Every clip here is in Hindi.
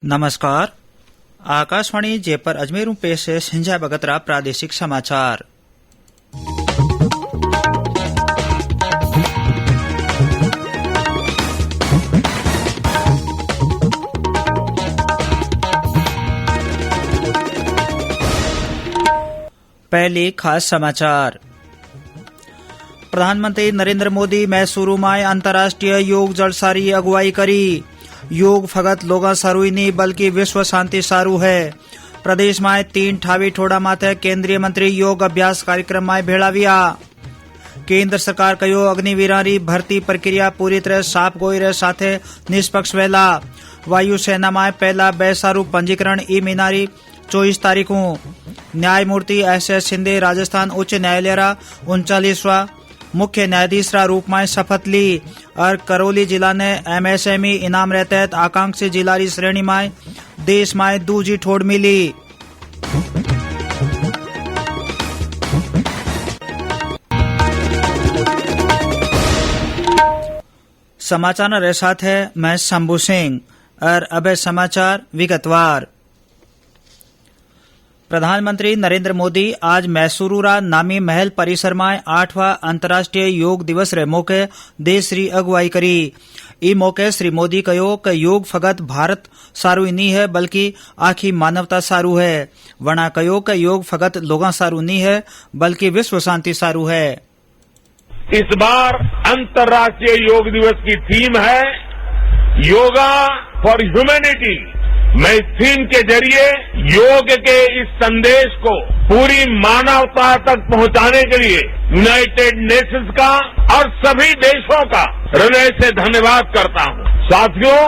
नमस्कार। आकाशवाणी जयपुर अजमेर पेश है संजय बगतरा प्रादेशिक समाचार। पहले खास समाचार। प्रधानमंत्री नरेंद्र मोदी मैसूरू में अंतर्राष्ट्रीय योग जलसारी अगुवाई करी। योग फगत लोगा सारू ही नहीं बल्कि विश्व शांति सारू है। प्रदेश में 3 ठावी ठोड़ा माथे केंद्रीय मंत्री योग अभ्यास कार्यक्रम में भेड़ाविया। केंद्र सरकार कहो अग्निवीरारी भर्ती प्रक्रिया पूरी तरह साफ गोई साथे निष्पक्ष वेला। वायुसेना में पहला बेसारू पंजीकरण ई मीनारी 24 तारीखों। न्यायमूर्ति एस.एस. शिंदे राजस्थान उच्च न्यायालय रा 39वां मुख्य न्यायाधीश रा रूप में शपथ ली। और करौली जिला ने एमएसएमई इनाम रे तहत आकांक्षी जिला री श्रेणी में देश में दूजी ठोड़ मिली। समाचार रे साथ है मैं शंभू सिंह और अब समाचार विगतवार। प्रधानमंत्री नरेंद्र मोदी आज मैसूरू रा नामी महल परिसर में 8वां अंतर्राष्ट्रीय योग दिवस रे मौके देश री अगुवाई करी। ई मौके श्री मोदी कहो कि योग फगत भारत सारू ही नहीं है बल्कि आखी मानवता सारू है। वना कहो कि योग फगत लोगा सारू नहीं है बल्कि विश्व शांति सारू है। इस बार अंतर्राष्ट्रीय योग दिवस की थीम है योगा फॉर ह्यूमैनिटी। मैं इस थीम के जरिए योग के इस संदेश को पूरी मानवता तक पहुंचाने के लिए यूनाइटेड नेशंस का और सभी देशों का हृदय से धन्यवाद करता हूं। साथियों,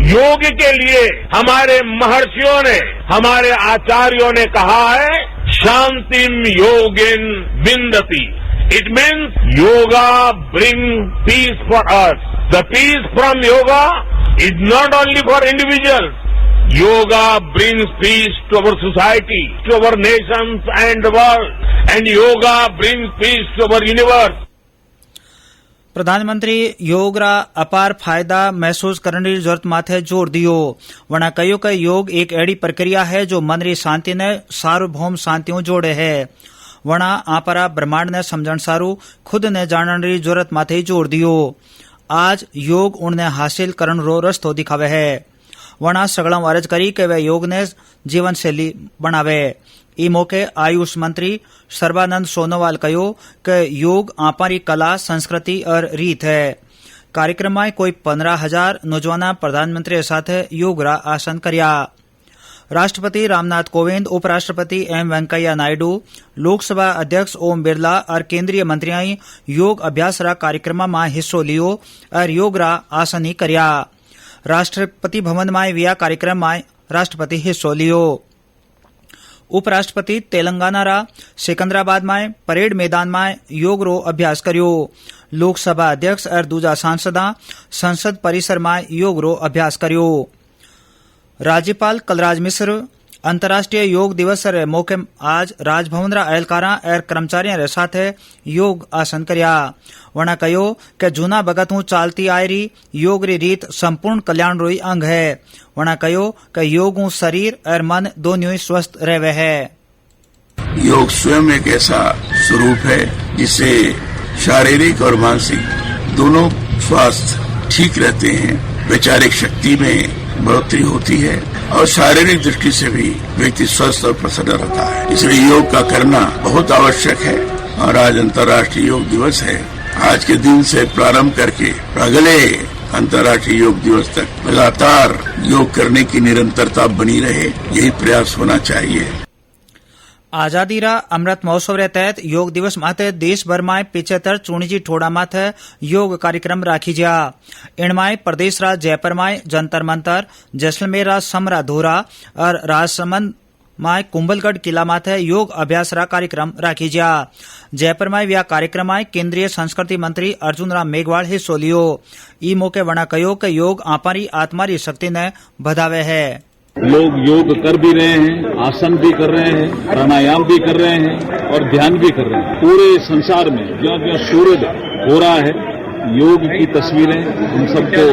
योग के लिए हमारे महर्षियों ने, हमारे आचार्यों ने कहा है शांतिम योगिन विंदति। It means yoga bring peace for us. The peace from yoga is not only for individuals. Yoga brings peace to our society, to our nations and the world, and yoga brings peace to our universe. प्रधानमंत्री योग रा अपार फायदा महसूस करने की जरूरत माथे जोर दियो। वना कहो कि योग एक एड़ी प्रक्रिया है जो मन री शांति ने सार्वभौम शांतियों जोड़े है। वना आपरा ब्रह्मांड ने समझण सारू खुद ने जानने री जरूरत माथे जोर दियो। आज योग उन्हें हासिल करण रो रस्तो दिखावे है। वना सगड़ा अर्ज करी कि वे योग ने जीवन शैली बनावे। ई मौके आयुष मंत्री सर्बानंद सोनोवाल कहो कि योग आपारी कला संस्कृति और रीत है। कार्यक्रम में कोई 15,000 नौजवान प्रधानमंत्री के साथ योग रा आसन करया। राष्ट्रपति रामनाथ कोविंद, उपराष्ट्रपति एम वेंकैया नायडू, लोकसभा अध्यक्ष ओम बिरला और केंद्रीय मंत्रियां योग अभ्यास रा कार्यक्रम में हिस्सो लियो और योग रा आसन ही करया। राष्ट्रपति भवन में विया कार्यक्रम में राष्ट्रपति हिस्सो लियो। उपराष्ट्रपति तेलंगाना रा सिकंदराबाद में परेड मैदान में योग रो अभ्यास करियो। लोकसभा अध्यक्ष और दूजा सांसदा संसद परिसर में योग रो अभ्यास करियो। राज्यपाल कलराज मिश्र अंतर्राष्ट्रीय योग दिवस रे मौके आज राजभवन रा एहलकारा और कर्मचारियों रे साथ योग आसन करया। वना कहो कि जूना बगत हूँ चालती आयरी योग री रीत संपूर्ण कल्याण रोई अंग है। वना कहो कि योग हूँ शरीर और मन दोनों ही स्वस्थ रहवे है। योग स्वयं एक ऐसा स्वरूप है जिससे शारीरिक और मानसिक दोनों स्वास्थ्य ठीक रहते हैं। वैचारिक शक्ति में बढ़ोतरी होती है और शारीरिक दृष्टि से भी व्यक्ति स्वस्थ और प्रसन्न रहता है। इसलिए योग का करना बहुत आवश्यक है और आज अंतर्राष्ट्रीय योग दिवस है। आज के दिन से प्रारंभ करके अगले अंतर्राष्ट्रीय योग दिवस तक लगातार योग करने की निरंतरता बनी रहे, यही प्रयास होना चाहिए। आजादी रा अमृत महोत्सव रे तहत योग दिवस माथे देश भर में 75 चूणीजी ठोड़ा माथे योग कार्यक्रम राखी जा। इनमें प्रदेश रा जयपुर में जंतर मंतर, जैसलमेर रा समरा धोरा और राजसमंद में कुंभलगढ़ किला माथे योग अभ्यास रा कार्यक्रम राखी जा। जयपुर में यह कार्यक्रम में केंद्रीय संस्कृति मंत्री अर्जुन राम मेघवाल हिस्सो लियो। ई मौके वना कहो कि योग आपारी आत्मा री शक्ति ने बढ़ावे है। लोग योग कर भी रहे हैं, आसन भी कर रहे हैं, प्राणायाम भी कर रहे हैं और ध्यान भी कर रहे हैं। पूरे संसार में ज्यों ज्यों सूरज हो रहा है योग की तस्वीरें हम सबको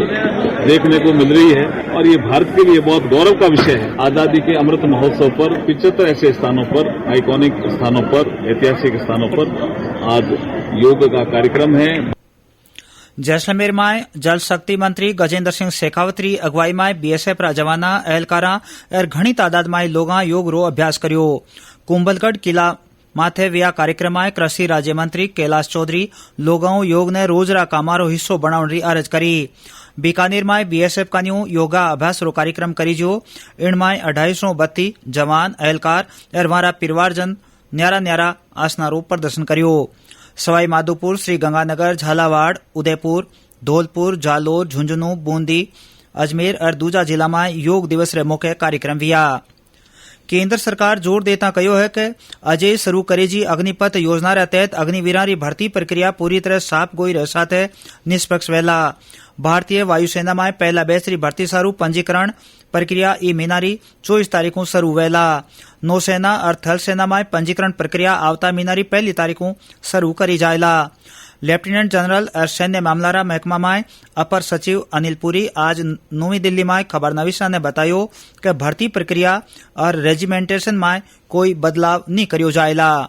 देखने को मिल रही है और ये भारत के लिए बहुत गौरव का विषय है। आजादी के अमृत महोत्सव पर 75 ऐसे स्थानों पर, आइकॉनिक स्थानों पर, ऐतिहासिक स्थानों पर आज योग का कार्यक्रम है। जैसलमेर में जल शक्ति मंत्री गजेंद्र सिंह शेखावत री अगुवाई में बीएसएफ रा जवाना एहलकारा और घणी तादाद में लोगा योग रो अभ्यास कर्यो। कुंभलगढ़ किला माथे व्या कार्यक्रम में कृषि राज्य मंत्री कैलाश चौधरी लोगों योग ने रोजरा कामारो हिस्सो बनावण री अर्ज करी। बीकानेर में बीएसएफ का न्यू योगा अभ्यास रो कार्यक्रम करी जो इनमें 250 जवान एहलकार और वारा परिवारजन न्यारा न्यारा आसना रो प्रदर्शन कर्यो। सवाई माधोपुर, श्री गंगानगर, झालावाड़, उदयपुर, धौलपुर, जालोर, झुंझुनू, बूंदी, अजमेर और दूजा जिला में योग दिवस रे मौके कार्यक्रम हुआ। केंद्र सरकार जोर देता कहो है कि अजय शुरू करेजी अग्निपथ योजना रे तहत अग्निवीरा री भर्ती प्रक्रिया पूरी तरह साफ गोई रह साथ निष्पक्ष वेला। भारतीय वायुसेना में पहला बैच री भर्ती सारू पंजीकरण प्रक्रिया ई मीनारी 24 तारीख को शुरू वेला। नौसेना और थल सेना में पंजीकरण प्रक्रिया आवता मीनारी 1 तारीख को शुरू करी जायला। लेफ्टिनेंट जनरल और सैन्य मामलारा महकमा में अपर सचिव अनिल पुरी आज नवी दिल्ली में खबरनवीसा ने बतायो कि भर्ती प्रक्रिया और रेजिमेंटेशन में कोई बदलाव नहीं करियो जायला।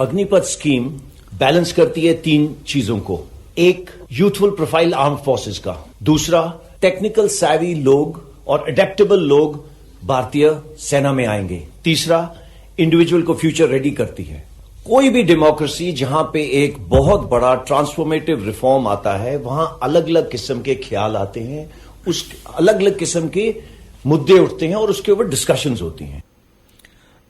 अग्निपथ स्कीम बैलेंस करती है 3 चीजों को। एक, यूथफुल प्रोफाइल आर्म फोर्सेस का। दूसरा, टेक्निकल सैवी लोग और अडेप्टेबल लोग भारतीय सेना में आएंगे। तीसरा, इंडिविजुअल को फ्यूचर रेडी करती है। कोई भी डेमोक्रेसी जहां पे एक बहुत बड़ा ट्रांसफॉर्मेटिव रिफॉर्म आता है, वहां अलग अलग किस्म के ख्याल आते हैं, उस अलग अलग किस्म के मुद्दे उठते हैं और उसके ऊपर डिस्कशंस होती हैं।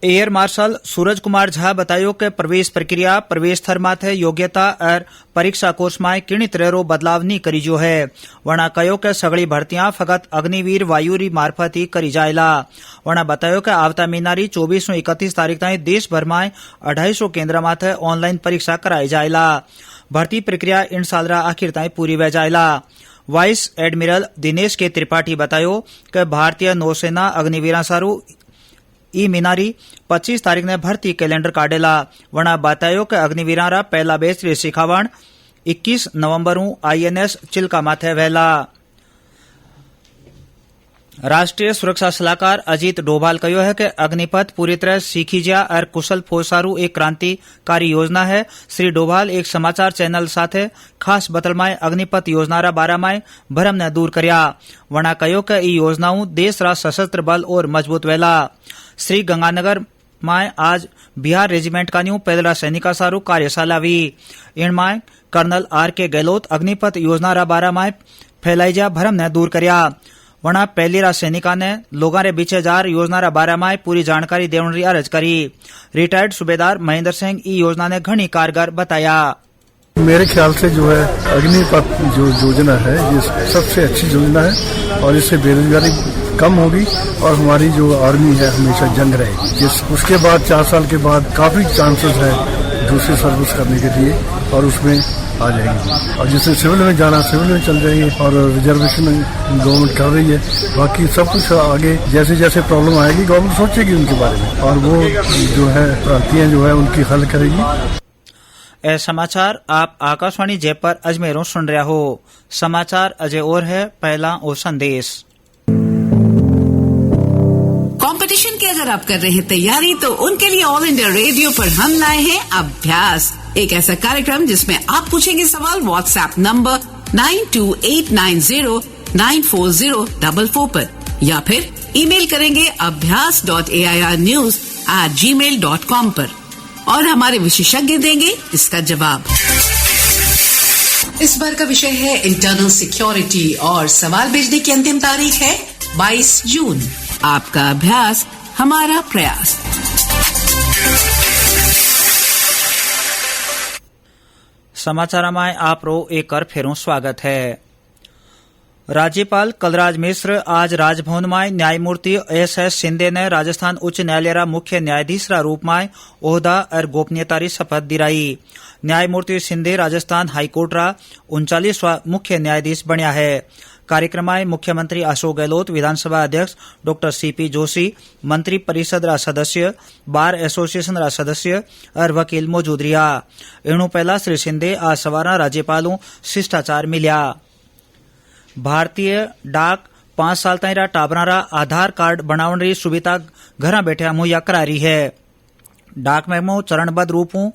एयर मार्शल सूरज कुमार झा बतायो कि प्रवेश प्रक्रिया प्रवेश स्तर माथे योग्यता और परीक्षा कोर्स में किणी तरह रो बदलाव नहीं करी जो है। वणा कहो कि सगड़ी भर्तियां फकत अग्निवीर वायुरी मार्फत ही करी जायला। वणा बतायो कि आवता मीनारी 24 और 31 तारीख ताई देश भर में 250 केंद्र माथे ऑनलाइन परीक्षा कराई जायला। भर्ती प्रक्रिया इन साल आखिर ताई पूरी वे जायला। वाइस एडमिरल दिनेश के त्रिपाठी बतायो कि भारतीय नौसेना अग्निवीरा सारू ई मीनारी 25 तारीख ने भर्ती कैलेंडर काटेला। वणा बतायो कि अग्निवीरा रा पहला बैच रे सिखावण 21 नवंबर आईएनएस चिल्का माथे वेला। राष्ट्रीय सुरक्षा सलाहकार अजीत डोभाल कहो है कि अग्निपथ पूरी तरह सीखी जा और कुशल फौज सारू एक क्रांतिकारी योजना है। श्री डोभाल एक समाचार चैनल साथे खास बतलमाए अग्निपथ योजना रा बारा में भरम ने दूर कर्या। वणा कहो कि ई योजनाओं देश रा सशस्त्र बल और मजबूत वेला। श्री गंगानगर में आज बिहार रेजिमेंट का न्यू पैदला सैनिका सारू कार्यशाला हुई। इनमें कर्नल आर.के. गहलोत अग्निपथ योजना रा बारा में फैलाई जा भरम ने दूर कर्या। वणा पहली रा सैनिका ने लोगों रे बीचे जार योजना रा बारे में पूरी जानकारी देने की अर्ज करी। रिटायर्ड सूबेदार महेंद्र सिंह ई योजना ने घनी कारगर बताया। मेरे ख्याल से जो है अग्निपथ जो योजना है ये सबसे अच्छी योजना है और इससे बेरोजगारी कम होगी और हमारी जो आर्मी है हमेशा जंग रहेगी। उसके बाद 4 साल के बाद काफी चांसेस है दूसरी सर्विस करने के लिए और उसमें आ जाएंगे। और जिससे सिविल में जाना सिविल में चल जाएंगे और रिजर्वेशन गवर्नमेंट कर रही है। बाकी सब कुछ आगे जैसे जैसे प्रॉब्लम आएगी गवर्नमेंट सोचेगी उनके बारे में और वो जो है प्रांतियां जो है उनकी हल करेगी। ए समाचार आप आकाशवाणी जयपुर अजमेरों सुन रहा हो। समाचार अजय और है पहला और संदेश। कंपटीशन की अगर आप कर रहे हैं तैयारी तो उनके लिए ऑल इंडिया रेडियो पर हम लाए हैं अभ्यास, एक ऐसा कार्यक्रम जिसमें आप पूछेंगे सवाल व्हाट्सएप नंबर 9289094044 पर या फिर ईमेल करेंगे abhyas.airnews@gmail.com पर और हमारे विशेषज्ञ देंगे इसका जवाब। इस बार का विषय है इंटरनल सिक्योरिटी और सवाल भेजने की अंतिम तारीख है 22 जून। आपका अभ्यास हमारा प्रयास। समाचार में आप रो एक बार फिर स्वागत है। राज्यपाल कलराज मिश्र आज राजभवन में न्यायमूर्ति एस.एस. शिंदे ने राजस्थान उच्च न्यायालय रा मुख्य न्यायाधीश रा रूप में ओहदा और गोपनीयता री शपथ दिलाई। न्यायमूर्ति शिंदे राजस्थान हाईकोर्ट रा 39वां मुख्य न्यायाधीश बन्या है। कार्यक्रम में मुख्यमंत्री अशोक गहलोत, विधानसभा अध्यक्ष डॉ. सी.पी. जोशी, मंत्री परिषद रा सदस्य, बार एसोसिएशन रा सदस्य और वकील मौजूद रहा। इनू पहला श्री शिंदे आज सवारा राज्यपालों शिष्टाचार मिलिया। भारतीय डाक 5 साल ताईं टाबरारा आधार कार्ड बनावण सुविधा घर बैठा मुहैया करा रही है। डाक महकमो चरणबद्ध रूपों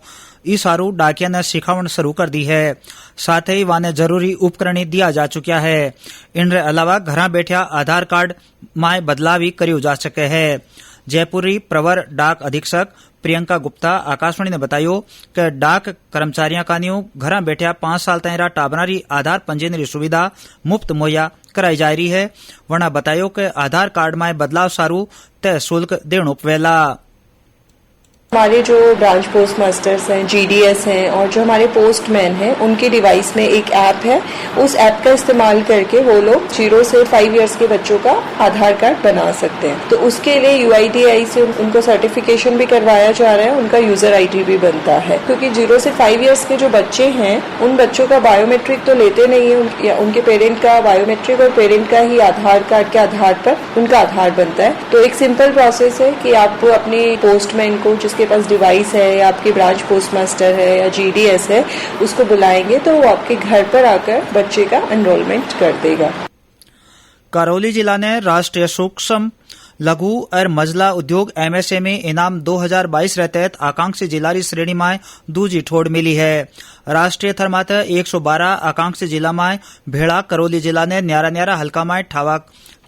ई सारू डाकिया ने सिखावण शुरू कर दी है। साथ ही वाने जरूरी उपकरण दिया जा चुका है। इनके अलावा घर बैठा आधार कार्ड में बदलाव भी करियो जा सके है। जयपुरी प्रवर डाक अधीक्षक प्रियंका गुप्ता आकाशवाणी ने बतायो कि डाक कर्मचारियों का घर बैठा 5 साल ताईं टाबरारी आधार पंजीयन की सुविधा मुफ्त मुहैया कराई जा रही है। वरना बतायो कि आधार कार्ड में बदलाव सारू तय शुल्क देणो पवेला। हमारे जो ब्रांच पोस्ट मास्टर्स हैं, जीडीएस हैं और जो हमारे पोस्टमैन हैं, उनके डिवाइस में एक ऐप है। उस ऐप का इस्तेमाल करके वो लोग 0 से 5 इयर्स के बच्चों का आधार कार्ड बना सकते हैं। तो उसके लिए UIDAI से उनको सर्टिफिकेशन भी करवाया जा रहा है, उनका यूजर ID भी बनता है। क्योंकि 0 से 5 इयर्स के जो बच्चे हैं, उन बच्चों का बायोमेट्रिक तो लेते नहीं है, या उनके पेरेंट का बायोमेट्रिक और पेरेंट का ही आधार कार्ड के आधार पर उनका आधार बनता है। तो एक सिंपल प्रोसेस है कि आप अपने पोस्टमैन को, जिसके पास डिवाइस है या आपकी ब्रांच पोस्टमास्टर है या GDS है, उसको बुलाएंगे तो वो आपके घर पर आकर बच्चे का एनरोलमेंट कर देगा। करौली जिला ने राष्ट्रीय सूक्ष्म लघु और मझला उद्योग MSME इनाम 2022 के तहत आकांक्षी जिला की श्रेणी में दूजी ठोड़ मिली है। राष्ट्रीय थर 112 आकांक्षी जिला में भेड़ा करौली जिला ने न्यारा हल्का में ठावा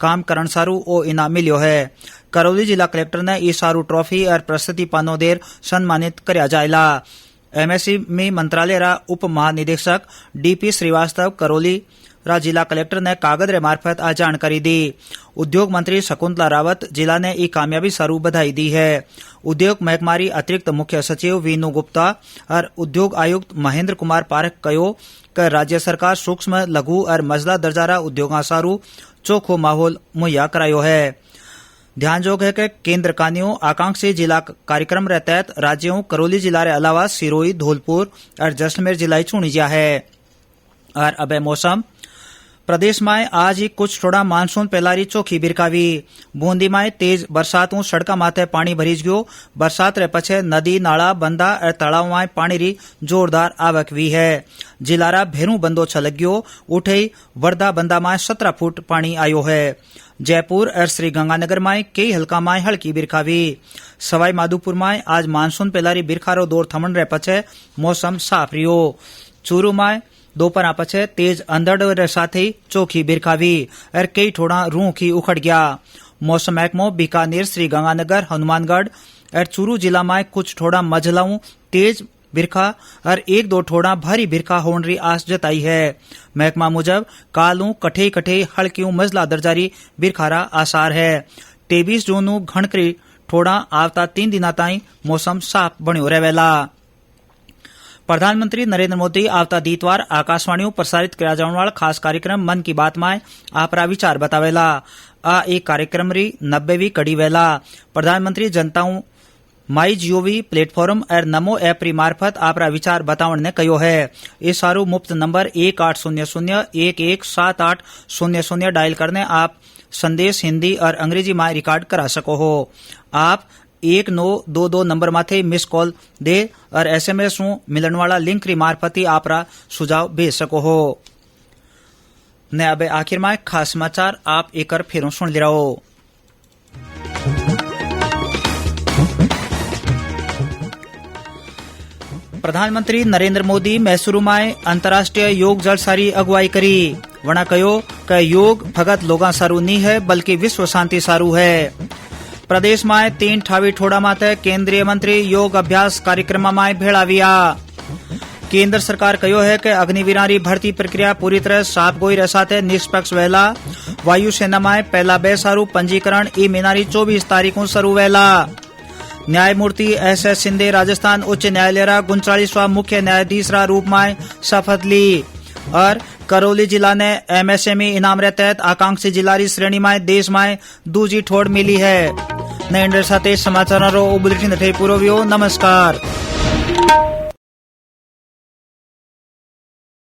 काम करण सारू ओ इनाम मिलियो है। करौली जिला कलेक्टर ने ई सारू ट्रॉफी और प्रशस्ति पानो देर सम्मानित करया जायला। MSME मंत्रालय रा उप महानिदेशक DP श्रीवास्तव करौली रा जिला कलेक्टर ने कागज रे मार्फत आ जानकारी दी। उद्योग मंत्री शकुंतला रावत जिला ने ई कामयाबी सारू बधाई दी है। उद्योग महकमारी अतिरिक्त मुख्य सचिव वीनू गुप्ता और उद्योग आयुक्त महेंद्र कुमार पारख कयो कि राज्य सरकार सूक्ष्म लघु और मझला दर्जारा उद्योगा सारू चोखो माहौल मुहैया करायो है। ध्यानजोग है कि केंद्र कानियों आकांक्षी जिला कार्यक्रम के तहत राज्यों करौली जिला के अलावा सिरोही, धौलपुर और जैसलमेर जिला चुनी जा है। और अब मौसम प्रदेश में आज ही कुछ थोड़ा मानसून पहलारी चोखी बिरकावी। बूंदी में तेज बरसातों सड़का माथे पानी भरीज गयो। बरसात रे पछे नदी, नाला, बंदा और तालाव में पानी री जोरदार आवक हुई है। जिलारा भेरू बंदो छलक गयो। उठे वर्धा बंदा में 17 फुट पानी आयो है। जयपुर और श्रीगंगानगर में कई हल्का में हल्की बिरखावी। सवाई माधोपुर में आज मानसून पहलारी बिरखारो दौर थमन रे पछे मौसम साफ रियो। चूरू में दोपहर पछे तेज अंधड़ रे साथ ही चोखी बिरखावी और कई ठोड़ा रूह की उखड़ गया। मौसम महकमो बीकानेर, श्रीगंगानगर, हनुमानगढ़ और चूरू जिला में कुछ ठोड़ा मझलाऊ तेज बिरखा और 1-2 ठोड़ा भारी बिरखा होने की आस जताई है। महकमा मुजब कालू कठे हल्कियों मझला दर्जारी बिरखारा आसार है। 23 जून घणकरी ठोड़ा आवता 3 दिना ताई मौसम साफ बन्यो रहेला। प्रधानमंत्री नरेंद्र मोदी आवता दीतवार आकाशवाणी प्रसारित किया जाने वाला खास कार्यक्रम मन की बात में आपरा विचार बतावेला। आ एक कार्यक्रम री 90वीं कड़ी वेला। प्रधानमंत्री जनताओं MyGov प्लेटफॉर्म और नमो ऐप री मार्फत आपरा विचार बतावण ने कहो है। इस सारू मुफ्त नंबर 1800-117800 डायल करने आप संदेश हिंदी और अंग्रेजी में रिकॉर्ड करा सको हो। आप 1922 नंबर माथे मिस कॉल दे और SMS मिलन वाला लिंक री मार्फत ही आपरा सुझाव भेज सको हो। ने अब आखिर में खास समाचार आप एक फिर सुन ले रहो। प्रधानमंत्री नरेंद्र मोदी मैसूरू में अंतर्राष्ट्रीय योग जलसारी अगुवाई करी। वणा कहो कि योग भगत लोगा सारू नहीं है बल्कि विश्व शांति सारू है। प्रदेश में 3 ठावी ठोड़ा माते केंद्रीय मंत्री योग अभ्यास कार्यक्रम में भेड़ाविया। केंद्र सरकार कहो है कि अग्निवीरारी भर्ती प्रक्रिया पूरी तरह साफ गोई रसाते निष्पक्ष वेला। वायुसेना में पहला बेसारू पंजीकरण ई महीनारी 24 तारीखों शुरू वेला। न्यायमूर्ति SS सिंधे राजस्थान उच्च न्यायालय रा 39वां मुख्य न्यायाधीश रा रूप में शपथ ली। और करौली जिला ने MSME इनाम रे तहत आकांक्षी जिलारी श्रेणी में देश में दूजी ठोड़ मिली है। ने इंडर साथे समाचारों बुलेटिन थे पूरो वियो। नमस्कार।